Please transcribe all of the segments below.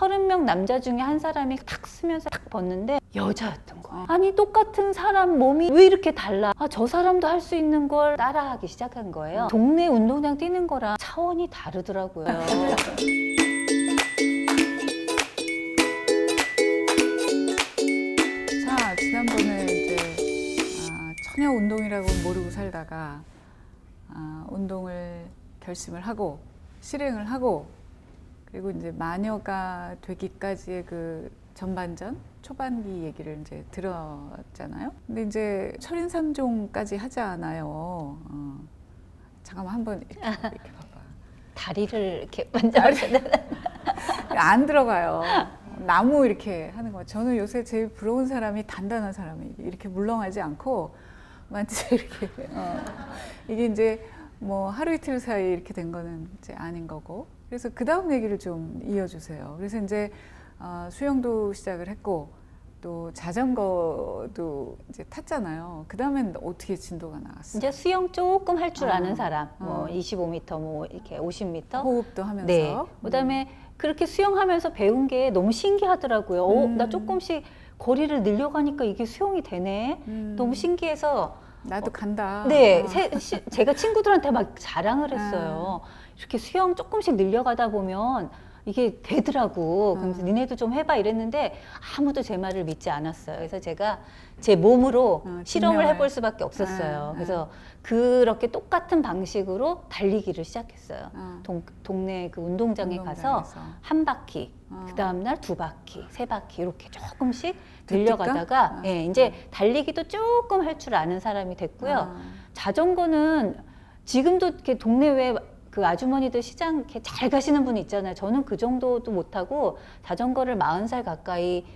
30명 남자 중에 한 사람이 탁 쓰면서 탁 벗는데 여자였던 거예요. 아니 똑같은 사람 몸이 왜 이렇게 달라? 아, 저 사람도 할 수 있는 걸 따라하기 시작한 거예요. 동네 운동장 뛰는 거랑 차원이 다르더라고요. 자, 지난번에 이제 처녀 운동이라고 모르고 살다가 운동을 결심을 하고 실행을 하고 그리고 이제 마녀가 되기까지의 그 전반전 초반기 얘기를 이제 들었잖아요. 근데 이제 철인 3종까지 하지 않아요. 잠깐만 한번 이렇게 봐봐. 다리를 이렇게 만져보시는 안 들어가요. 나무 이렇게 하는 거. 저는 요새 제일 부러운 사람이 단단한 사람이 이렇게 물렁하지 않고 마치 이렇게 이게 이제 뭐 하루 이틀 사이 이렇게 된 거는 이제 아닌 거고. 그래서 그 다음 얘기를 좀 이어주세요. 그래서 이제 수영도 시작을 했고 또 자전거도 이제 탔잖아요. 그 다음엔 어떻게 진도가 나갔어요? 이제 수영 조금 할 줄 아는 사람, 뭐 25m, 뭐 이렇게 50m. 호흡도 하면서. 네. 그다음에 그렇게 수영하면서 배운 게 너무 신기하더라고요. 나 조금씩 거리를 늘려가니까 이게 수영이 되네. 너무 신기해서. 나도 간다. 네, 제가 친구들한테 막 자랑을 했어요. 이렇게 수영 조금씩 늘려가다 보면 이게 되더라고. 그래서 니네도 좀 해봐 이랬는데 아무도 제 말을 믿지 않았어요. 그래서 제가 제 몸으로 실험을 해볼 수밖에 없었어요. 그래서 그렇게 똑같은 방식으로 달리기를 시작했어요. 동네 그 운동장에 가서 한 바퀴, 그 다음날 2바퀴, 3바퀴 이렇게 조금씩 늘려가다가 예, 이제 달리기도 조금 할 줄 아는 사람이 됐고요. 자전거는 지금도 이렇게 동네 외 그 아주머니들 시장 이렇게 잘 가시는 분이 있잖아요. 저는 그 정도도 못하고 자전거를 40살 가까이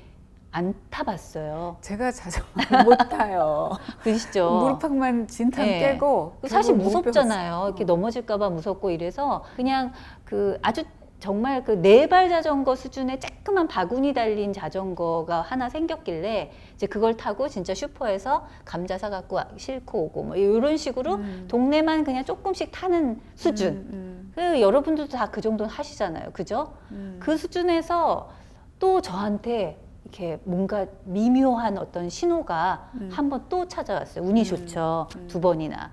안 타봤어요. 제가 자전거를 못 타요. 그러시죠? 무릎팍만 진탕 네. 깨고 사실 무섭잖아요. 이렇게 넘어질까봐 무섭고 이래서 그냥 그 아주 정말 그 4발 자전거 수준의 쬐끄만 바구니 달린 자전거가 하나 생겼길래 이제 그걸 타고 진짜 슈퍼에서 감자 사갖고 싣고 오고 뭐 이런 식으로 동네만 그냥 조금씩 타는 수준. 그 여러분들도 다 그 정도는 하시잖아요. 그죠? 그 수준에서 또 저한테 이렇게 뭔가 미묘한 어떤 신호가 한번 또 찾아왔어요. 운이 좋죠. 2번이나.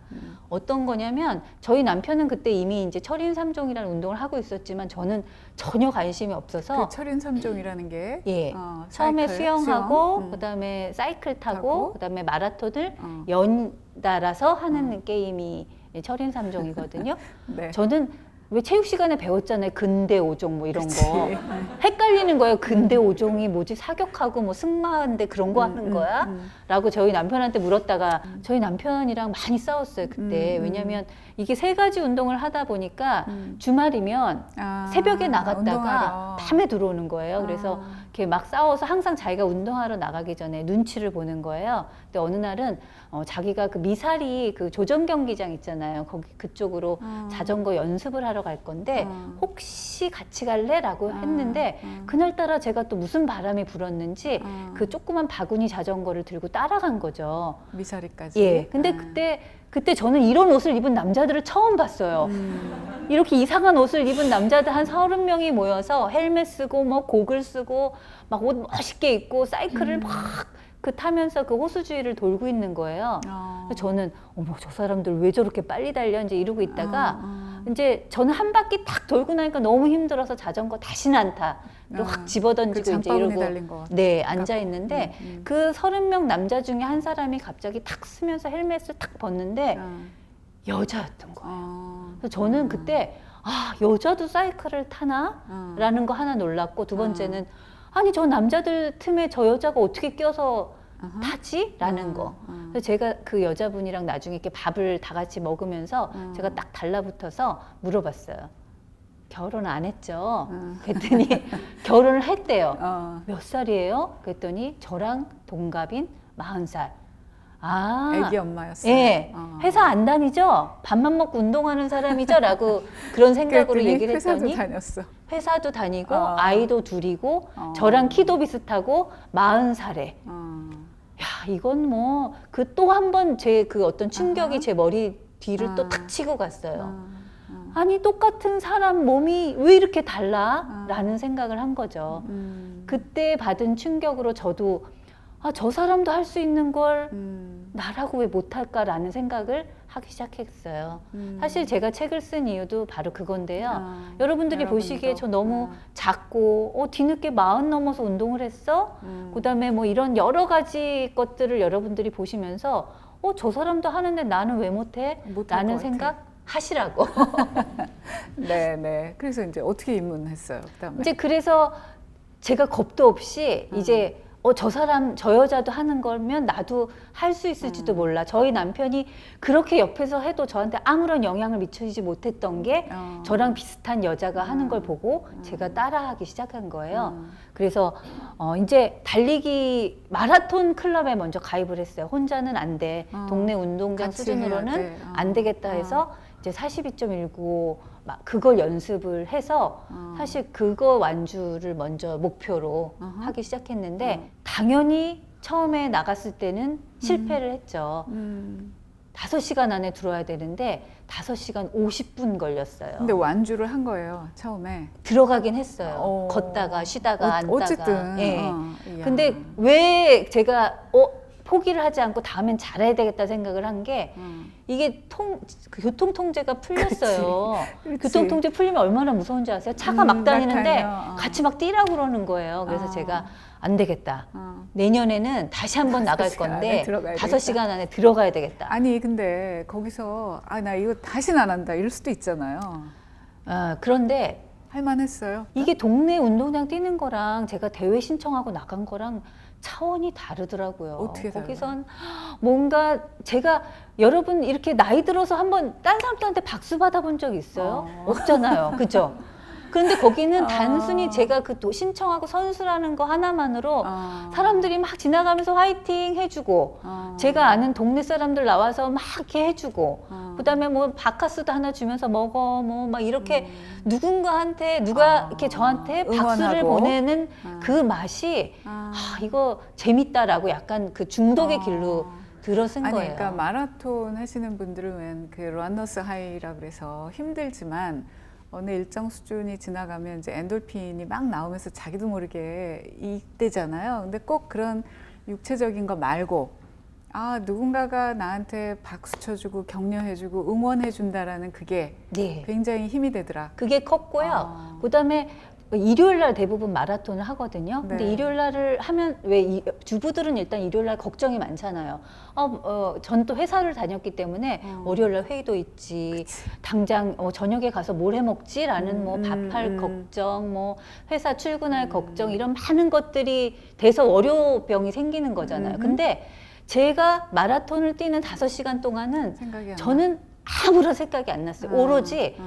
어떤 거냐면 저희 남편은 그때 이미 이제 철인 3종이라는 운동을 하고 있었지만 저는 전혀 관심이 없어서 그 철인 3종이라는 게 예. 처음에 사이클, 수영하고 그다음에 사이클 타고 그다음에 마라톤을 연달아서 하는 게임이 철인 3종이거든요. 네. 저는 왜 체육 시간에 배웠잖아요. 근대 5종 뭐 이런 거. 헷갈리는 거예요. 근대 5종이 뭐지? 사격하고 뭐 승마하는데 그런 거 하는 거야? 라고 저희 남편한테 물었다가 저희 남편이랑 많이 싸웠어요. 그때. 왜냐면 이게 3가지 운동을 하다 보니까 주말이면 새벽에 나갔다가 운동하러. 밤에 들어오는 거예요. 그래서 이렇게 막 싸워서 항상 자기가 운동하러 나가기 전에 눈치를 보는 거예요. 근데 어느 날은 자기가 그 미사리 그 조정 경기장 있잖아요. 거기 그쪽으로 자전거 연습을 하러 갈 건데 혹시 같이 갈래? 라고 했는데 그날따라 제가 또 무슨 바람이 불었는지 그 조그만 바구니 자전거를 들고 따라간 거죠. 미사리까지. 예. 근데 그때 저는 이런 옷을 입은 남자들을 처음 봤어요. 이렇게 이상한 옷을 입은 남자들 한 30명이 모여서 헬멧 쓰고 뭐 고글 쓰고 막 옷 멋있게 입고 사이클을 막 그 타면서 그 호수주위를 돌고 있는 거예요. 그래서 저는 어머 저 사람들 왜 저렇게 빨리 달려 이제 이러고 있다가 이제 저는 한 바퀴 딱 돌고 나니까 너무 힘들어서 자전거 다시는 안 타. 그리고 확 집어던지고 이제 이러고 네 앉아 있는데 그 30명 남자 중에 한 사람이 갑자기 탁 쓰면서 헬멧을 탁 벗는데 여자였던 거예요. 그래서 저는 그때 아 여자도 사이클을 타나? 라는 거 하나 놀랐고 두 번째는 아니 저 남자들 틈에 저 여자가 어떻게 껴서 타지? 라는 거. 그래서 제가 그 여자분이랑 나중에 이렇게 밥을 다 같이 먹으면서 제가 딱 달라붙어서 물어봤어요. 결혼 안 했죠? 그랬더니 결혼을 했대요. 몇 살이에요? 그랬더니 저랑 동갑인 40살. 아, 애기 엄마였어요. 예, 회사 안 다니죠? 밥만 먹고 운동하는 사람이죠? 라고 그런 생각으로 얘기를 했더니 회사도 다녔어. 회사도 다니고 아이도 둘이고 저랑 키도 비슷하고 40살에 야 이건 뭐 그 또 한 번 제 그 어떤 충격이 제 머리 뒤를 또 탁 치고 갔어요. 아니 똑같은 사람 몸이 왜 이렇게 달라? 라는 생각을 한 거죠. 그때 받은 충격으로 저도 아, 저 사람도 할 수 있는 걸 나라고 왜 못할까라는 생각을 하기 시작했어요. 사실 제가 책을 쓴 이유도 바로 그건데요. 여러분들이 보시기에 저 너무 작고 뒤늦게 40 넘어서 운동을 했어? 그다음에 뭐 이런 여러 가지 것들을 여러분들이 보시면서 저 사람도 하는데 나는 왜 못해? 못할 라는 것 같아. 생각 하시라고. 네. 그래서 이제 어떻게 입문했어요? 그다음에 이제 그래서 제가 겁도 없이 이제 저 사람, 저 여자도 하는 거면 나도 할 수 있을지도 몰라. 저희 남편이 그렇게 옆에서 해도 저한테 아무런 영향을 미치지 못했던 게 저랑 비슷한 여자가 하는 걸 보고 제가 따라하기 시작한 거예요. 그래서 이제 달리기 마라톤 클럽에 먼저 가입을 했어요. 혼자는 안 돼. 동네 운동장 같이 수준으로는 해야 돼. 안 되겠다 해서 이제 42.19 그걸 연습을 해서 사실 그거 완주를 먼저 목표로 하기 시작했는데 당연히 처음에 나갔을 때는 실패를 했죠. 5시간 안에 들어와야 되는데 5시간 50분 걸렸어요. 근데 완주를 한 거예요, 처음에. 들어가긴 했어요. 걷다가 쉬다가 앉다가. 어쨌든. 예. 이야. 근데 왜 제가 포기를 하지 않고 다음엔 잘해야 되겠다 생각을 한 게 이게 그 교통 통제가 풀렸어요. 그렇지. 교통 통제 풀리면 얼마나 무서운지 아세요? 차가 막 막 다니는데 다녀. 같이 막 뛰라고 그러는 거예요. 그래서 제가 안 되겠다. 어. 내년에는 다시 한번 나갈 5시간 안에 건데 들어가야 5시간 안에 들어가야 되겠다. 아니 근데 거기서 나 이거 다시는 안 한다 이럴 수도 있잖아요. 그런데 할만했어요. 이게 동네 운동장 뛰는 거랑 제가 대회 신청하고 나간 거랑 차원이 다르더라고요. 어떻게 달라요? 거기선 뭔가 제가 여러분 이렇게 나이 들어서 한번 딴 사람들한테 박수 받아본 적 있어요? 없잖아요. 그죠? 그런데 거기는 단순히 제가 그 신청하고 선수라는 거 하나만으로 사람들이 막 지나가면서 화이팅 해주고 제가 아는 동네 사람들 나와서 막 이렇게 해주고 그다음에 뭐 바카스도 하나 주면서 먹어 뭐 막 이렇게 누군가한테 누가 이렇게 저한테 박수를 응원하고. 보내는 그 맛이 이거 재밌다라고 약간 그 중독의 길로 들어선 아니, 거예요. 그러니까 마라톤 하시는 분들은 그 러너스 하이라 그래서 힘들지만 어느 일정 수준이 지나가면 이제 엔돌핀이 막 나오면서 자기도 모르게 이때잖아요. 근데 꼭 그런 육체적인 거 말고 누군가가 나한테 박수 쳐주고 격려해주고 응원해준다라는 그게 네. 굉장히 힘이 되더라. 그게 컸고요. 그다음에 일요일 날 대부분 마라톤을 하거든요. 근데 네. 일요일 날을 하면 주부들은 일단 일요일 날 걱정이 많잖아요. 전 또 회사를 다녔기 때문에 월요일 날 회의도 있지. 당장 저녁에 가서 뭘 해 먹지라는 뭐 밥할 걱정, 뭐 회사 출근할 걱정 이런 많은 것들이 돼서 월요병이 생기는 거잖아요. 근데 제가 마라톤을 뛰는 5시간 동안은 생각이 안 저는 아무런 생각이 안 났어요. 오로지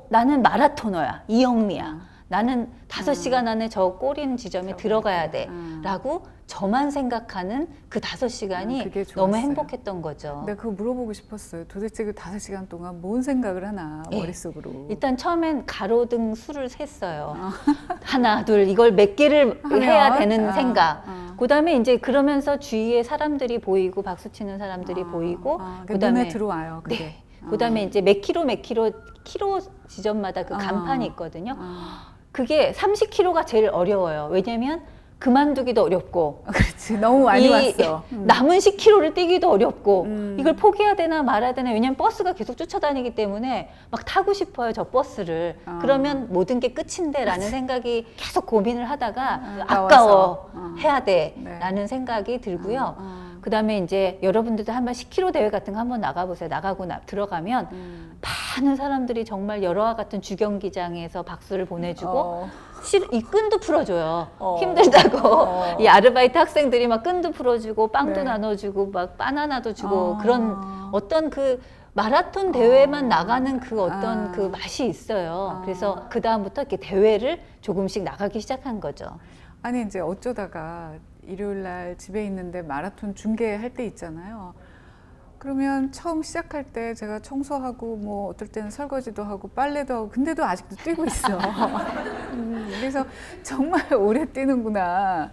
나는 마라토너야. 이영미야. 나는 5시간 안에 저 꼬린 지점에 들어가야 돼. 라고 저만 생각하는 그 5시간이 그게 너무 좋았어요. 행복했던 거죠. 근데 그거 물어보고 싶었어요. 도대체 그 5시간 동안 뭔 생각을 하나 예. 머릿속으로. 일단 처음엔 가로등 수를 셌어요. 하나, 둘, 이걸 몇 개를 해야 되는 생각. 그다음에 이제 그러면서 주위에 사람들이 보이고 박수 치는 사람들이 보이고 그러니까 눈에 들어와요. 그게. 네. 그다음에 이제 몇 킬로 지점마다 그 간판이 있거든요. 그게 30km가 제일 어려워요. 왜냐면 그만두기도 어렵고 그렇지. 너무 많이 왔어. 남은 10km를 뛰기도 어렵고 이걸 포기해야 되나 말아야 되나. 왜냐면 버스가 계속 쫓아다니기 때문에 막 타고 싶어요, 저 버스를. 그러면 모든 게 끝인데 라는 생각이 계속 고민을 하다가 아까워 해야 돼 라는 생각이 들고요. 그다음에 이제 여러분들도 한번 10km 대회 같은 거 한번 나가보세요. 나가고 들어가면 많은 사람들이 정말 여러와 같은 주경기장에서 박수를 보내주고 이 끈도 풀어줘요. 힘들다고. 이 아르바이트 학생들이 막 끈도 풀어주고 빵도 나눠주고 막 바나나도 주고 그런 어떤 그 마라톤 대회만 나가는 그 어떤 그 맛이 있어요. 그래서 그 다음부터 이렇게 대회를 조금씩 나가기 시작한 거죠. 아니 이제 어쩌다가 일요일 날 집에 있는데 마라톤 중계할 때 있잖아요. 그러면 처음 시작할 때 제가 청소하고 뭐 어떨 때는 설거지도 하고 빨래도 하고 근데도 아직도 뛰고 있어. 그래서 정말 오래 뛰는구나.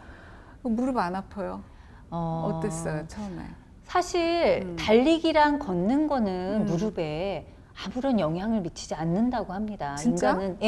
무릎 안 아파요. 어땠어요 처음에? 사실 달리기랑 걷는 거는 무릎에 아무런 영향을 미치지 않는다고 합니다. 진짜? 인간은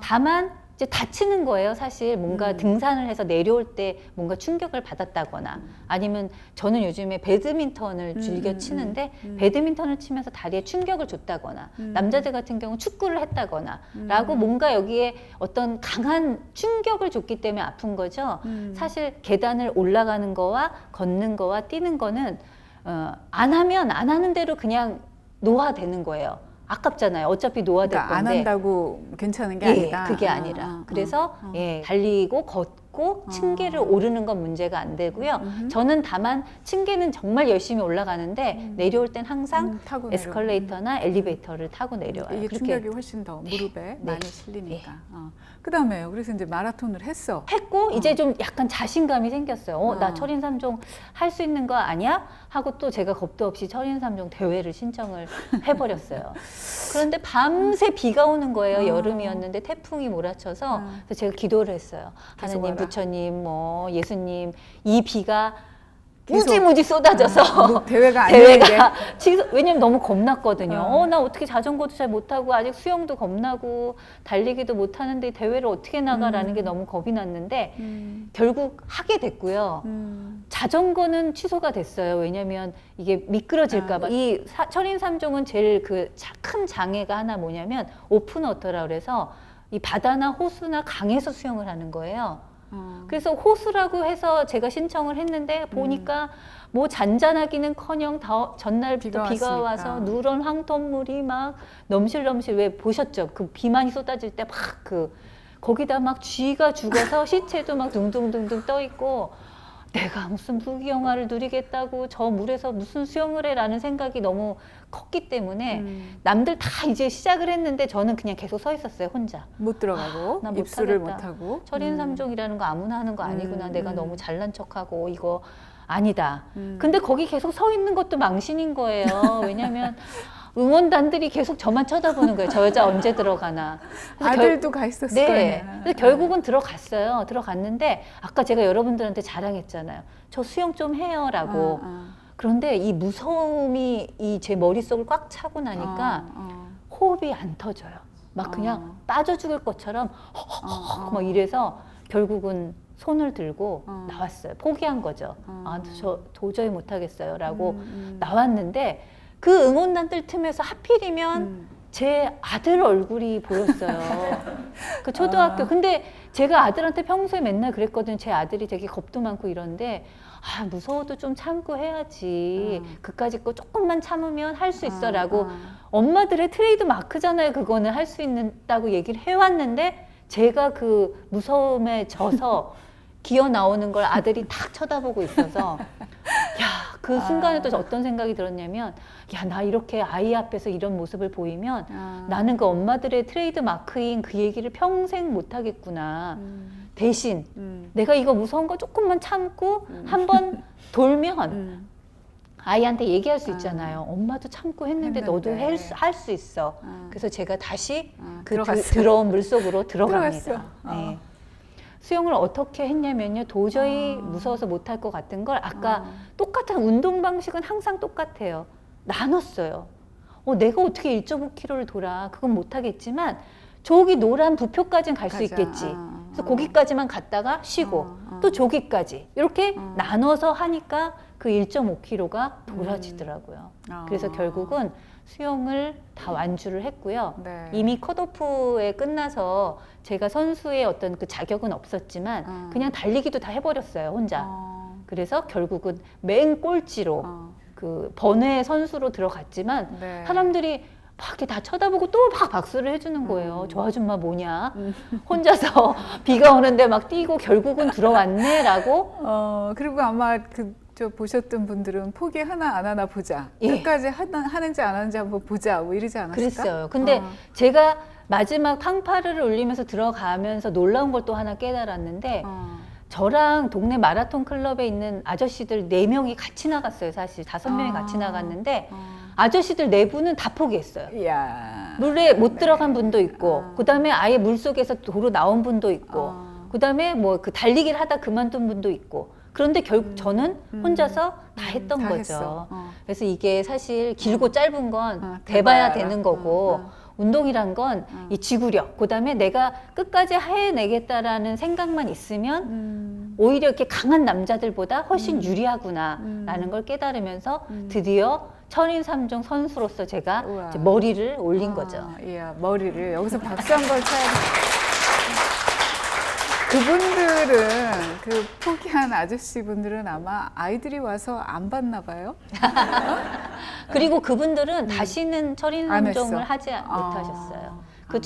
다만 이제 다치는 거예요. 사실 뭔가 등산을 해서 내려올 때 뭔가 충격을 받았다거나 아니면 저는 요즘에 배드민턴을 즐겨 치는데 배드민턴을 치면서 다리에 충격을 줬다거나 남자들 같은 경우 축구를 했다거나 라고 뭔가 여기에 어떤 강한 충격을 줬기 때문에 아픈 거죠. 사실 계단을 올라가는 거와 걷는 거와 뛰는 거는 안 하면 안 하는 대로 그냥 노화되는 거예요. 아깝잖아요. 어차피 노화될 그러니까 안 건데. 한다고 괜찮은 게 아니다. 그게 아니라. 그래서 달리고 걷고 층계를 오르는 건 문제가 안 되고요. 저는 다만 층계는 정말 열심히 올라가는데 내려올 땐 항상 타고 에스컬레이터나 엘리베이터를 타고 내려와요. 이게 그렇게 충격이 훨씬 더 무릎에 많이 실리니까. 그다음에요. 그래서 이제 마라톤을 했어. 했고 이제 좀 약간 자신감이 생겼어요. 나 철인삼종 할 수 있는 거 아니야? 하고 또 제가 겁도 없이 철인삼종 대회를 신청을 해버렸어요. 그런데 밤새 비가 오는 거예요. 여름이었는데 태풍이 몰아쳐서 그래서 제가 기도를 했어요. 하나님, 와라. 부처님, 뭐 예수님, 이 비가 계속. 무지무지 쏟아져서 대회가 아니었는데. 왜냐면 너무 겁났거든요. 나 어떻게 자전거도 잘 못하고 아직 수영도 겁나고 달리기도 못하는데 이 대회를 어떻게 나가라는 게 너무 겁이 났는데 결국 하게 됐고요. 자전거는 취소가 됐어요. 왜냐면 이게 미끄러질까봐. 이 철인삼종은 제일 그 큰 장애가 하나 뭐냐면 오픈워터라 그래서 이 바다나 호수나 강에서 수영을 하는 거예요. 그래서 호수라고 해서 제가 신청을 했는데 보니까 뭐 잔잔하기는커녕 전날부터 비가 와서 누런 황토물이 막 넘실넘실 왜 보셨죠? 그 비 많이 쏟아질 때 막 거기다 막 쥐가 죽어서 시체도 막 둥둥둥둥 떠 있고 내가 무슨 부귀영화를 누리겠다고 저 물에서 무슨 수영을 해라는 생각이 너무 컸기 때문에 남들 다 이제 시작을 했는데 저는 그냥 계속 서 있었어요. 혼자. 못 들어가고 나 입수를 못하겠다. 못하고 철인삼종이라는 거 아무나 하는 거 아니구나. 내가 너무 잘난 척하고 이거 아니다. 근데 거기 계속 서 있는 것도 망신인 거예요. 왜냐하면 응원단들이 계속 저만 쳐다보는 거예요. 저 여자 언제 들어가나. 아들도 가 있었을 네. 거예요. 그래서 결국은 들어갔어요. 들어갔는데 아까 제가 여러분들한테 자랑했잖아요. 저 수영 좀 해요라고. 그런데 이 무서움이 이 제 머릿속을 꽉 차고 나니까 호흡이 안 터져요. 막 그냥 빠져 죽을 것처럼 헉헉헉 막 이래서 결국은 손을 들고 나왔어요. 포기한 거죠. 저 도저히 못하겠어요 라고 나왔는데 그 응원단들 틈에서 하필이면 제 아들 얼굴이 보였어요. 그 초등학교. 근데 제가 아들한테 평소에 맨날 그랬거든요. 제 아들이 되게 겁도 많고 이런데 무서워도 좀 참고 해야지. 그까짓 거 조금만 참으면 할 수 있어라고 엄마들의 트레이드 마크잖아요. 그거는 할 수 있다고 얘기를 해왔는데 제가 그 무서움에 져서 기어 나오는 걸 아들이 딱 쳐다보고 있어서 그 순간에 또 어떤 생각이 들었냐면 나 이렇게 아이 앞에서 이런 모습을 보이면 나는 그 엄마들의 트레이드 마크인 그 얘기를 평생 못 하겠구나. 대신 내가 이거 무서운 거 조금만 참고 한번 돌면 아이한테 얘기할 수 있잖아요. 엄마도 참고 했는데 너도 할 수 있어. 그래서 제가 다시 그 들어온 물속으로 들어갑니다. 네. 수영을 어떻게 했냐면요. 도저히 무서워서 못할 것 같은 걸 아까 똑같은 운동 방식은 항상 똑같아요. 나눴어요. 내가 어떻게 1.5km를 돌아. 그건 못하겠지만 저기 노란 부표까지는 갈 수 있겠지. 그래서 거기까지만 갔다가 쉬고 또 저기까지 이렇게 나눠서 하니까 그 1.5km가 돌아지더라고요. 그래서 결국은 수영을 다 완주를 했고요. 네. 이미 컷오프에 끝나서 제가 선수의 어떤 그 자격은 없었지만 그냥 달리기도 다 해버렸어요. 혼자. 그래서 결국은 맨 꼴찌로 그 번외 선수로 들어갔지만 사람들이 막 이렇게 다 쳐다보고 또 막 박수를 해주는 거예요. 저 아줌마 뭐냐? 혼자서 비가 오는데 막 뛰고 결국은 들어왔네라고. 그리고 아마 저 보셨던 분들은 포기 하나 안 하나 보자. 끝까지 하는지 안 하는지 한번 보자. 뭐 이러지 않았을까? 그랬어요. 근데 제가 마지막 팡파르를 울리면서 들어가면서 놀라운 걸 또 하나 깨달았는데 저랑 동네 마라톤 클럽에 있는 아저씨들 4명이 같이 나갔어요. 사실 5명이 같이 나갔는데 아저씨들 4분은 다 포기했어요. 이야. 물에 못 들어간 분도 있고 그다음에 아예 물속에서 도로 나온 분도 있고 그다음에 뭐 그 달리기를 하다 그만둔 분도 있고 그런데 결국 저는 혼자서 다 했던 다 거죠. 했어. 그래서 이게 사실 길고 짧은 건 대봐야 돼봐야 알아. 되는 거고 운동이란 건 이 지구력, 그다음에 내가 끝까지 해내겠다라는 생각만 있으면 오히려 이렇게 강한 남자들보다 훨씬 유리하구나라는 걸 깨달으면서 드디어 철인삼종 선수로서 제가 우와. 이제 머리를 올린 거죠. 이야, 머리를 여기서 박수 한 번 쳐야 돼. 그분들은 그 포기한 아저씨분들은 아마 아이들이 와서 안 봤나 봐요. 그리고 그분들은 다시는 안 철인삼종을 했어. 하지 못하셨어요. 그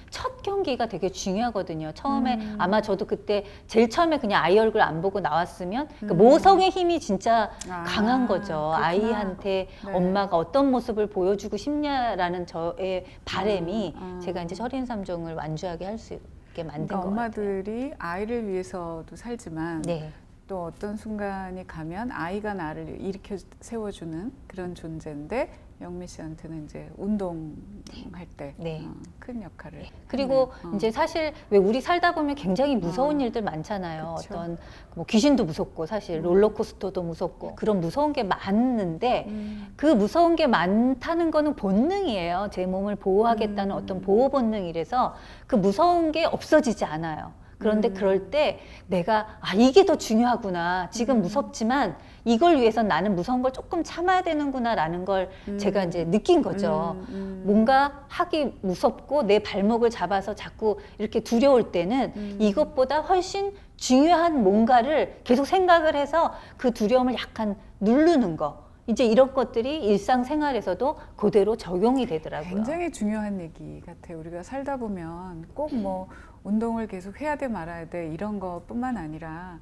첫 경기가 되게 중요하거든요. 처음에 아마 저도 그때 제일 처음에 그냥 아이 얼굴 안 보고 나왔으면 그 모성의 힘이 진짜 강한 거죠. 그렇구나. 아이한테 네. 엄마가 어떤 모습을 보여주고 싶냐라는 저의 바람이 제가 이제 철인삼종을 완주하게 할 수 있게 만든 그러니까 것 같아요. 엄마들이 아이를 위해서도 살지만 네. 또 어떤 순간이 가면 아이가 나를 일으켜 세워주는 그런 존재인데 영미 씨한테는 이제 운동할 때 네. 큰 역할을 그리고 했네요. 이제 사실 왜 우리 살다 보면 굉장히 무서운 일들 많잖아요. 그쵸. 어떤 뭐 귀신도 무섭고 사실 롤러코스터도 무섭고 그런 무서운 게 많은데 그 무서운 게 많다는 거는 본능이에요. 제 몸을 보호하겠다는 어떤 보호 본능이라서 그 무서운 게 없어지지 않아요. 그런데 그럴 때 내가 이게 더 중요하구나. 지금 무섭지만 이걸 위해서 나는 무서운 걸 조금 참아야 되는구나라는 걸 제가 이제 느낀 거죠. 뭔가 하기 무섭고 내 발목을 잡아서 자꾸 이렇게 두려울 때는 이것보다 훨씬 중요한 뭔가를 계속 생각을 해서 그 두려움을 약간 누르는 거. 이제 이런 것들이 일상생활에서도 그대로 적용이 되더라고요. 굉장히 중요한 얘기 같아요. 우리가 살다 보면 꼭 뭐 운동을 계속 해야 돼 말아야 돼 이런 것뿐만 아니라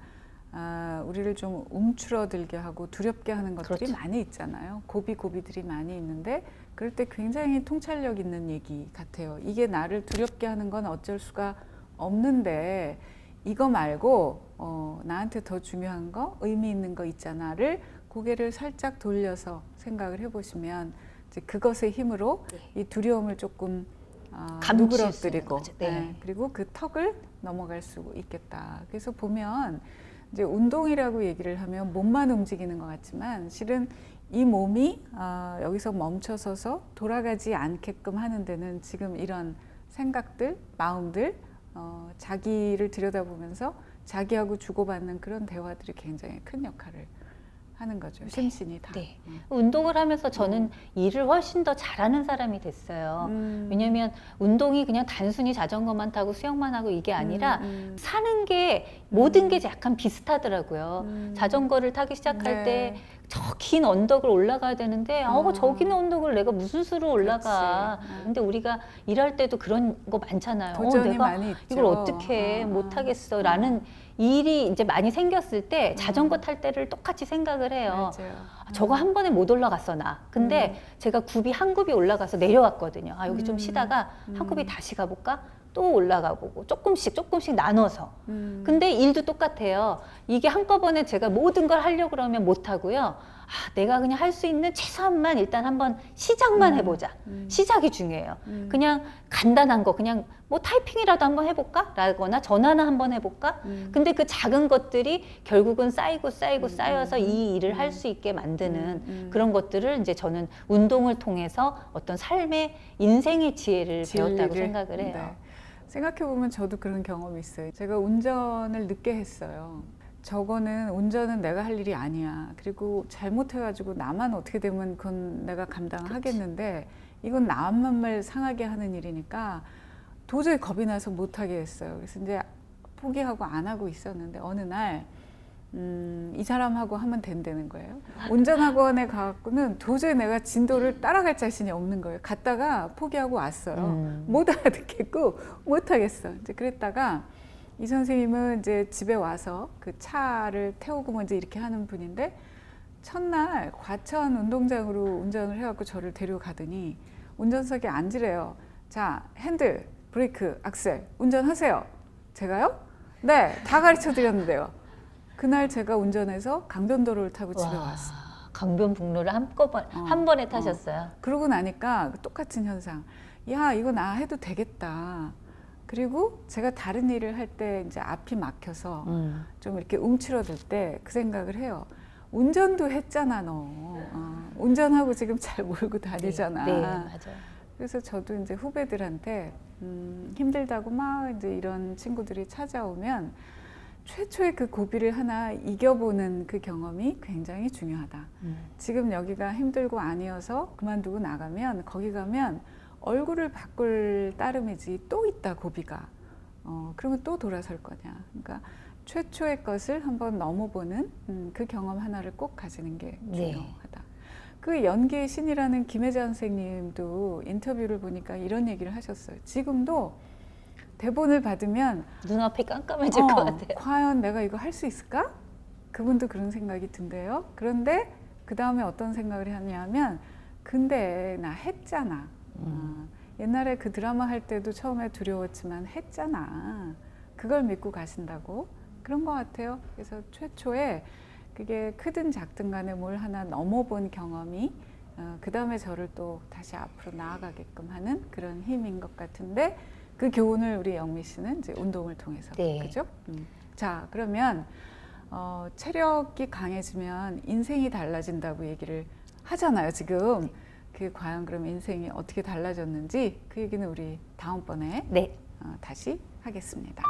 우리를 좀 움츠러들게 하고 두렵게 하는 것들이 그렇죠. 많이 있잖아요. 고비들이 많이 있는데 그럴 때 굉장히 통찰력 있는 얘기 같아요. 이게 나를 두렵게 하는 건 어쩔 수가 없는데 이거 말고 나한테 더 중요한 거, 의미 있는 거 있잖아를 고개를 살짝 돌려서 생각을 해보시면 이제 그것의 힘으로 이 두려움을 조금 감출 수 있는 누그러뜨리고 거죠. 네. 그리고 그 턱을 넘어갈 수 있겠다. 그래서 보면 이제 운동이라고 얘기를 하면 몸만 움직이는 것 같지만 실은 이 몸이 여기서 멈춰서서 돌아가지 않게끔 하는 데는 지금 이런 생각들, 마음들, 자기를 들여다보면서 자기하고 주고받는 그런 대화들이 굉장히 큰 역할을 하는 거죠. 심신이 다. 네. 운동을 하면서 저는 일을 훨씬 더 잘하는 사람이 됐어요. 왜냐면 운동이 그냥 단순히 자전거만 타고 수영만 하고 이게 아니라 사는 게 모든 게 약간 비슷하더라고요. 자전거를 타기 시작할 네. 때 저 긴 언덕을 올라가야 되는데 저 긴 언덕을 내가 무슨 수로 올라가. 그렇지. 근데 우리가 일할 때도 그런 거 많잖아요. 도전이 내가 많이 있죠. 이걸 어떻게 못하겠어 라는 일이 이제 많이 생겼을 때 자전거 탈 때를 똑같이 생각을 해요. 맞아요. 저거 한 번에 못 올라갔어 나. 근데 제가 굽이 한 굽이 올라가서 내려왔거든요. 여기 좀 쉬다가 한 굽이 다시 가볼까? 또 올라가 보고 조금씩 나눠서. 근데 일도 똑같아요. 이게 한꺼번에 제가 모든 걸 하려고 그러면 못 하고요. 내가 그냥 할 수 있는 최소한만 일단 한번 시작만 해보자. 시작이 중요해요. 그냥 간단한 거 그냥 뭐 타이핑이라도 한번 해볼까? 라거나 전화나 한번 해볼까? 근데 그 작은 것들이 결국은 쌓여서 이 일을 할 수 있게 만드는 그런 것들을 이제 저는 운동을 통해서 어떤 삶의 인생의 지혜를 배웠다고 생각을 해요. 네. 생각해보면 저도 그런 경험이 있어요. 제가 운전을 늦게 했어요. 저거는 운전은 내가 할 일이 아니야. 그리고 잘못해가지고 나만 어떻게 되면 그건 내가 감당하겠는데 이건 나만을 상하게 하는 일이니까 도저히 겁이 나서 못하게 했어요. 그래서 이제 포기하고 안 하고 있었는데 어느 날 이 사람하고 하면 된다는 거예요. 운전학원에 가갖고는 도저히 내가 진도를 따라갈 자신이 없는 거예요. 갔다가 포기하고 왔어요. 못 알아듣겠고 못 하겠어. 이제 그랬다가 이 선생님은 이제 집에 와서 그 차를 태우고 먼저 이렇게 하는 분인데 첫날 과천 운동장으로 운전을 해갖고 저를 데려가더니 운전석에 앉으래요. 자, 핸들, 브레이크, 악셀 운전하세요. 제가요? 네, 다 가르쳐 드렸는데요. 그날 제가 운전해서 강변도로를 타고 집에 왔어요. 강변북로를 한 번에 타셨어요. 그러고 나니까 똑같은 현상. 야, 이거 나 해도 되겠다. 그리고 제가 다른 일을 할 때 이제 앞이 막혀서 좀 이렇게 움츠러들 때 그 생각을 해요. 운전도 했잖아, 너. 운전하고 지금 잘 몰고 다니잖아. 네, 맞아요. 그래서 저도 이제 후배들한테 힘들다고 막 이제 이런 친구들이 찾아오면 최초의 그 고비를 하나 이겨보는 그 경험이 굉장히 중요하다. 지금 여기가 힘들고 아니어서 그만두고 나가면 거기 가면 얼굴을 바꿀 따름이지 또 있다 고비가. 그러면 또 돌아설 거냐. 그러니까 최초의 것을 한번 넘어보는 그 경험 하나를 꼭 가지는 게 중요하다. 그 연기의 신이라는 김혜자 선생님도 인터뷰를 보니까 이런 얘기를 하셨어요. 지금도 대본을 받으면 눈앞이 깜깜해질 것 같아요. 과연 내가 이거 할 수 있을까? 그분도 그런 생각이 든대요. 그런데 그 다음에 어떤 생각을 하냐면 근데 나 했잖아. 옛날에 그 드라마 할 때도 처음에 두려웠지만 했잖아. 그걸 믿고 가신다고 그런 것 같아요. 그래서 최초에 그게 크든 작든 간에 뭘 하나 넘어본 경험이 그 다음에 저를 또 다시 앞으로 나아가게끔 하는 그런 힘인 것 같은데 그 교훈을 우리 영미 씨는 이제 운동을 통해서 그죠? 자 그러면 체력이 강해지면 인생이 달라진다고 얘기를 하잖아요 지금. 그 과연 그럼 인생이 어떻게 달라졌는지 그 얘기는 우리 다음번에 다시 하겠습니다.